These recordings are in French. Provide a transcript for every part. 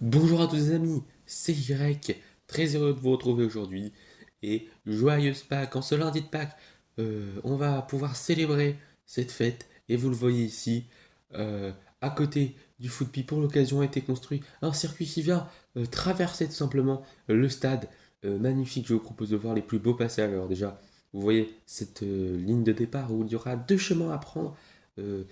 Bonjour à tous les amis, c'est Y, très heureux de vous retrouver aujourd'hui et joyeuse Pâques. En ce lundi de Pâques, on va pouvoir célébrer cette fête et vous le voyez ici, euh, à côté du footpi pour l'occasion a été construit un circuit qui vient traverser tout simplement le stade magnifique. Je vous propose de voir les plus beaux passages. Alors déjà, vous voyez cette ligne de départ où il y aura deux chemins à prendre. euh,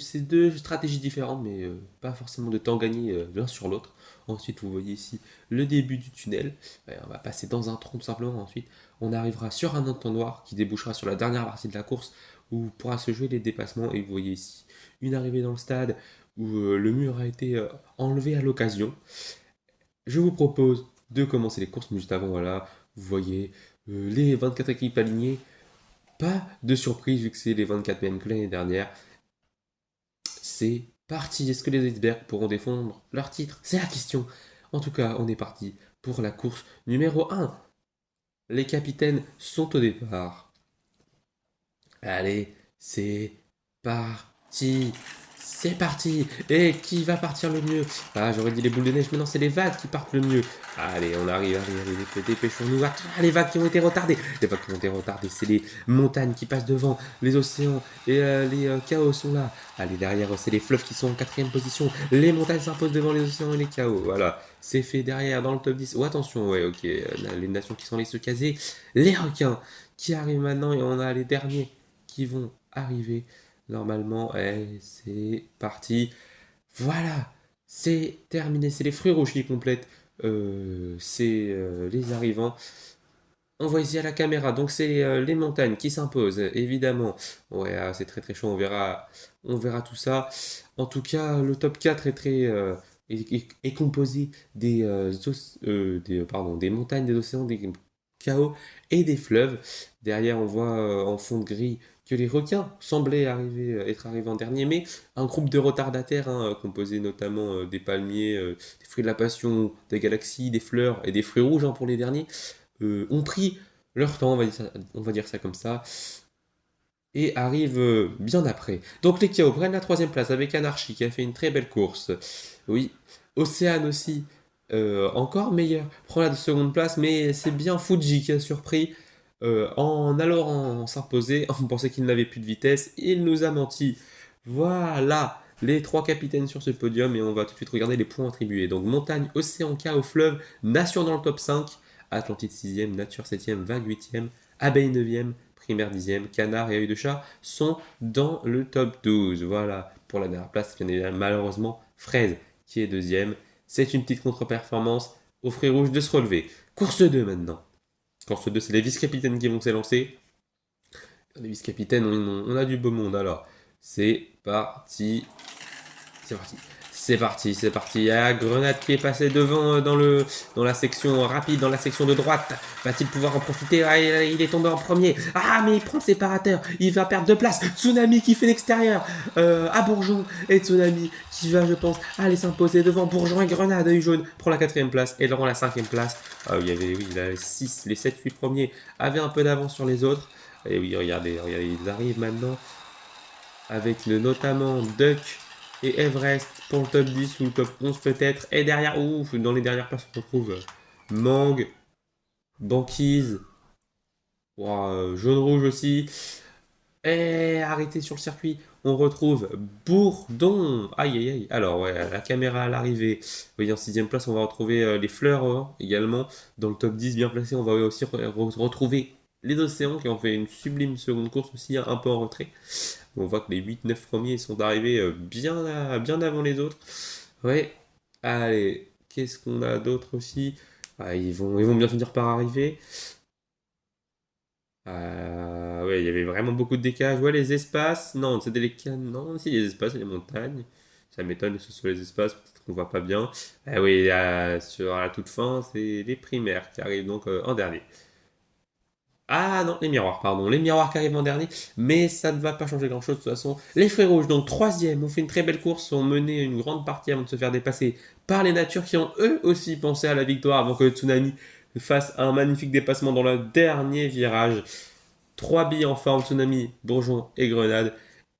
c'est deux stratégies différentes, mais pas forcément de temps gagné l'un sur l'autre. Ensuite, vous voyez ici le début du tunnel. Ouais, on va passer dans un tronc tout simplement. Ensuite, on arrivera sur un entonnoir qui débouchera sur la dernière partie de la course où pourra se jouer les dépassements. Et vous voyez ici une arrivée dans le stade où le mur a été enlevé à l'occasion. Je vous propose de commencer les courses, mais juste avant, voilà, vous voyez les 24 équipes alignées. Pas de surprise vu que c'est les 24 mêmes que l'année dernière. C'est parti. Est-ce que les icebergs pourront défendre leur titre? C'est la question. En tout cas, on est parti pour la course numéro 1. Les capitaines sont au départ. Allez, c'est parti. C'est parti. Et qui va partir le mieux? Ah, j'aurais dit les boules de neige, mais non, c'est les vagues qui partent le mieux. Allez, on arrive, dépêchons-nous. Ah, les vagues qui ont été retardées. Les vagues qui ont été retardées, c'est les montagnes qui passent devant, les océans et les chaos sont là. Allez, derrière, c'est les fleuves qui sont en quatrième position. Les montagnes s'imposent devant les océans et les chaos. Voilà, c'est fait derrière dans le top 10. Oh, attention, ouais, ok, les nations qui sont allées se caser. Les requins qui arrivent maintenant et on a les derniers qui vont arriver normalement. Et c'est parti. Voilà, c'est terminé. C'est les fruits rouges qui complètent. C'est les arrivants. On voit ici à la caméra, donc c'est les montagnes qui s'imposent, évidemment. Ouais, c'est très très chaud, on verra tout ça. En tout cas, le top 4 est très est composé des montagnes, des océans, des chaos et des fleuves. Derrière, on voit en fond de gris que les requins semblaient être arrivés en dernier, mais un groupe de retardataires composé notamment des palmiers, des fruits de la passion, des galaxies, des fleurs et des fruits rouges pour les derniers ont pris leur temps, on va dire ça comme ça, et arrivent bien après. Donc les Chaos prennent la troisième place avec Anarchy qui a fait une très belle course. Oui, Océane aussi, encore meilleur, prend la seconde place, mais c'est bien Fuji qui a surpris en allant s'imposer. On pensait qu'il n'avait plus de vitesse, il nous a menti. Voilà les trois capitaines sur ce podium et on va tout de suite regarder les points attribués. Donc montagne, océan, chaos, fleuve, nation dans le top 5. Atlantide 6e, Nature 7e, Vague 8e, Abeille 9e, Primaire 10e, Canard et Œil de Chat sont dans le top 12. Voilà, pour la dernière place, bien évidemment, malheureusement, Fraise qui est deuxième. C'est une petite contre-performance aux Fruits Rouges de se relever. Course 2 maintenant. Course 2, c'est les vice-capitaines qui vont s'élancer. Les vice-capitaines, on a du beau monde alors. C'est parti. C'est parti. C'est parti, c'est parti. Il y a Grenade qui est passé devant dans la section rapide, dans la section de droite. Va-t-il pouvoir en profiter? Ah, il est tombé en premier. Ah, mais il prend le séparateur. Il va perdre de place. Tsunami qui fait l'extérieur. À Bourgeon et Tsunami qui va, je pense, aller s'imposer devant Bourgeon et Grenade. Œil jaune prend la quatrième place et Laurent la cinquième place. Ah, il y avait, oui, les 6, les 7, 8 premiers avaient un peu d'avance sur les autres. Et oui, regardez, ils arrivent maintenant avec notamment Duck et Everest pour le top 10 ou le top 11 peut-être. Et derrière, ouf, dans les dernières places, on retrouve Mang, Banquise, Jaune-Rouge aussi. Et arrêté sur le circuit, on retrouve Bourdon. Aïe aïe aïe. Alors, ouais, la caméra à l'arrivée. Oui, en sixième place, on va retrouver les fleurs également. Dans le top 10 bien placé, on va aussi retrouver les océans qui ont fait une sublime seconde course aussi, un peu en retrait. On voit que les 8-9 premiers sont arrivés bien avant les autres. Ouais, allez, qu'est-ce qu'on a d'autre aussi? Ils vont bien finir par arriver. Ouais, il y avait vraiment beaucoup de décalage. Ouais, les espaces, non, c'était les cannes, non, si, les espaces et les montagnes. Ça m'étonne que ce soit les espaces, peut-être qu'on voit pas bien. Ah oui, sur la toute fin, c'est les primaires qui arrivent donc en dernier. Ah non, les miroirs, pardon. Les miroirs qui arrivent en dernier, mais ça ne va pas changer grand-chose de toute façon. Les Fruits Rouges, donc troisième, ont fait une très belle course, ont mené une grande partie avant de se faire dépasser par les Natures qui ont eux aussi pensé à la victoire avant que le Tsunami fasse un magnifique dépassement dans le dernier virage. Trois billes en forme, Tsunami, Bourgeon et Grenade.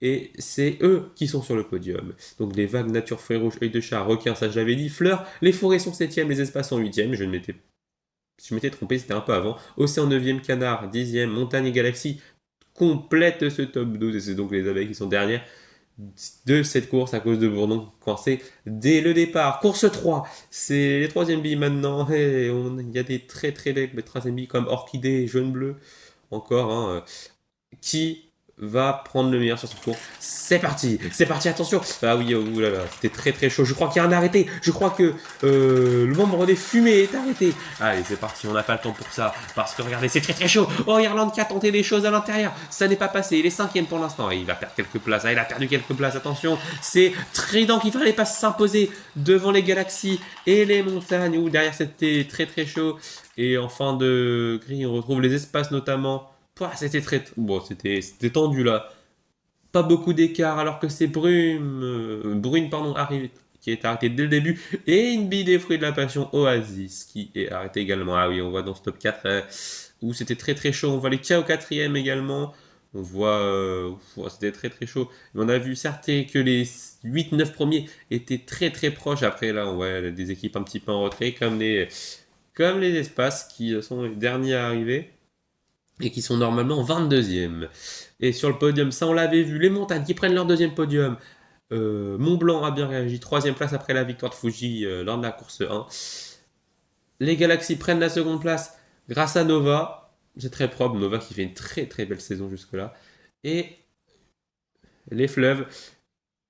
et c'est eux qui sont sur le podium. Donc les vagues, nature, fruits rouges, œil de chat, requin, ça je l'avais dit, fleurs, les forêts sont 7e, les espaces sont 8e, je m'étais trompé, c'était un peu avant. Océan 9e, canard 10e, montagne et galaxie complètent ce top 12 et c'est donc les abeilles qui sont dernières de cette course à cause de Bourdon coincé dès le départ. Course 3, c'est les troisième billes maintenant. Et il y a des très très belles troisième billes comme Orchidée, Jaune Bleu, encore. Qui va prendre le meilleur sur ce cours? C'est parti, attention. Ah oui, oh là là, c'était très très chaud. Je crois qu'il y a un arrêté. Je crois que le membre des fumées est arrêté. Allez, c'est parti, on n'a pas le temps pour ça. Parce que regardez, c'est très très chaud. Oh, Irlande qui a tenté des choses à l'intérieur. Ça n'est pas passé. Il est 5e pour l'instant. Et il va perdre quelques places. Ah, il a perdu quelques places. Attention, c'est Trident qui fallait pas s'imposer devant les galaxies et les montagnes. Où derrière c'était très très chaud. Et en fin de grille, on retrouve les espaces notamment. Pouah, c'était très. Bon, c'était tendu là. Pas beaucoup d'écart alors que c'est Brune, pardon, arrive, qui est arrêté dès le début. Et une bille des fruits de la passion, Oasis, qui est arrêté également. Ah oui, on voit dans ce top 4 où c'était très très chaud. On voit les K au 4e également. On voit. C'était très très chaud. Mais on a vu certes que les 8-9 premiers étaient très très proches. Après là, on voit des équipes un petit peu en retrait, comme les espaces qui sont les derniers à arriver et qui sont normalement 22e. Et sur le podium, ça on l'avait vu, les montagnes qui prennent leur deuxième podium. Mont Blanc a bien réagi, troisième place après la victoire de Fuji lors de la course 1. Les Galaxies prennent la seconde place grâce à Nova. C'est très propre, Nova qui fait une très très belle saison jusque-là. Et les fleuves,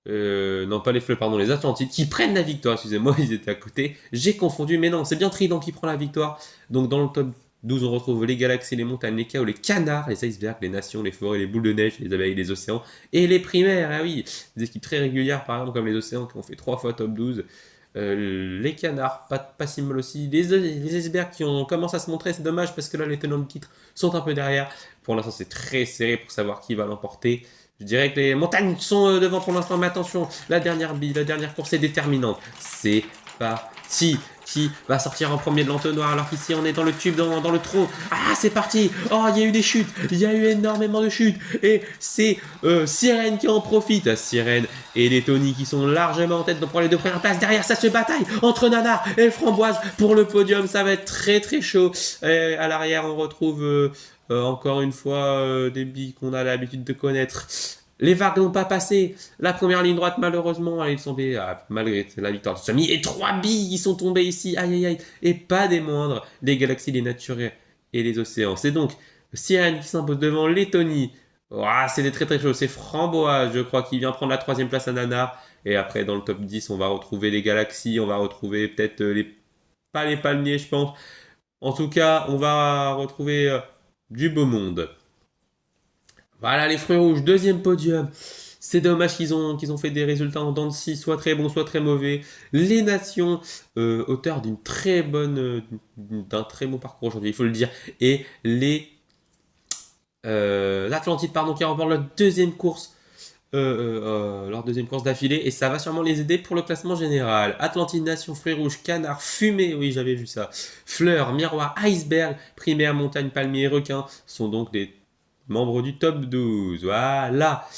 non pas les fleuves, pardon, les Atlantides qui prennent la victoire, excusez-moi, ils étaient à côté. J'ai confondu, mais non, c'est bien Trident qui prend la victoire. Donc dans le top 12, on retrouve les galaxies, les montagnes, les chaos, les canards, les icebergs, les nations, les forêts, les boules de neige, les abeilles, les océans et les primaires. Ah oui, des équipes très régulières, par exemple, comme les océans qui ont fait 3 fois top 12. Les canards, pas si mal aussi. Les icebergs qui commencent à se montrer, c'est dommage parce que là, les tenants de titre sont un peu derrière. Pour l'instant, c'est très serré pour savoir qui va l'emporter. Je dirais que les montagnes sont devant pour l'instant, mais attention, la dernière course est déterminante. C'est parti. Qui va sortir en premier de l'entonnoir alors qu'ici on est dans le tube, dans le tronc. Ah, c'est parti. Oh, il y a eu des chutes. Il y a eu énormément de chutes. Et c'est Sirène qui en profite. Sirène et les Tony qui sont largement en tête pour les deux premières places. Derrière, ça se bataille entre Nanar et Framboise pour le podium. Ça va être très très chaud. Et à l'arrière, on retrouve encore une fois des billes qu'on a l'habitude de connaître. Les vagues n'ont pas passé. La première ligne droite, malheureusement, elle est tombée, malgré la victoire de Semi. Et 3 billes qui sont tombées ici. Aïe, aïe, aïe. Et pas des moindres. Les galaxies, les natures et les océans. C'est donc Sirène qui s'impose devant Lettonie. C'est très très chaud. C'est Framboise, je crois, qui vient prendre la troisième place à Nanar. Et après, dans le top 10, on va retrouver les galaxies. On va retrouver peut-être pas les palmiers, je pense. En tout cas, on va retrouver du beau monde. Voilà les fruits rouges, deuxième podium. C'est dommage qu'ils ont fait des résultats en dents de scie, soit très bons, soit très mauvais. Les nations, auteurs d'un très bon parcours aujourd'hui, il faut le dire. Et les Atlantides, pardon, qui remportent leur deuxième course d'affilée. Et ça va sûrement les aider pour le classement général. Atlantide, Nation, Fruits rouges, Canard, Fumée, oui j'avais vu ça. Fleurs, Miroir, Iceberg, Primaire, Montagne, Palmier, Requin sont donc des membres du top 12. Voilà.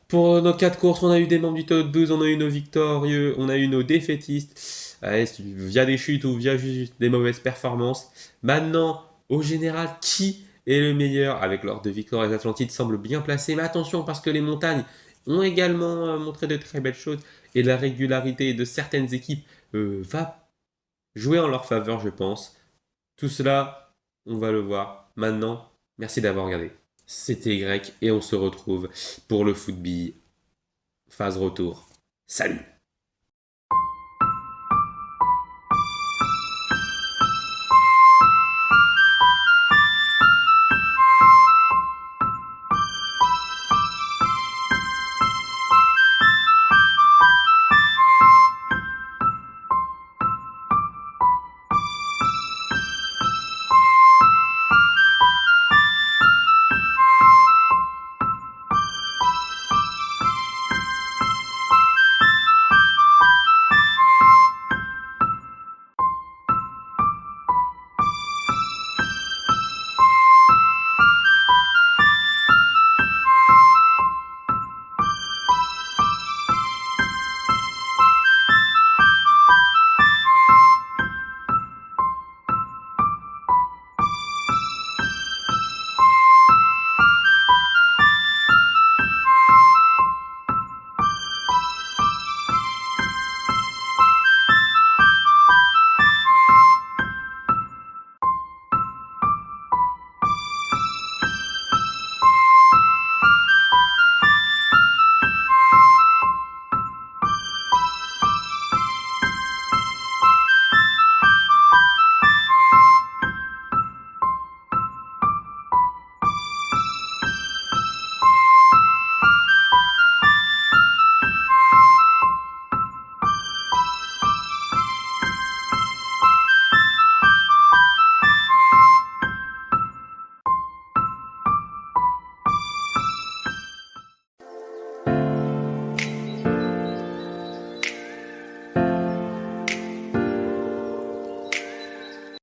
Pour nos 4 courses, on a eu des membres du top 12, on a eu nos victorieux, on a eu nos défaitistes, via des chutes ou via juste des mauvaises performances. Maintenant, au général, qui est le meilleur avec leurs 2 victoires? Les Atlantides semblent bien placés, mais attention parce que les montagnes ont également montré de très belles choses et la régularité de certaines équipes va jouer en leur faveur, je pense. Tout cela, on va le voir maintenant. Merci d'avoir regardé. C'était Y et on se retrouve pour le football phase retour. Salut!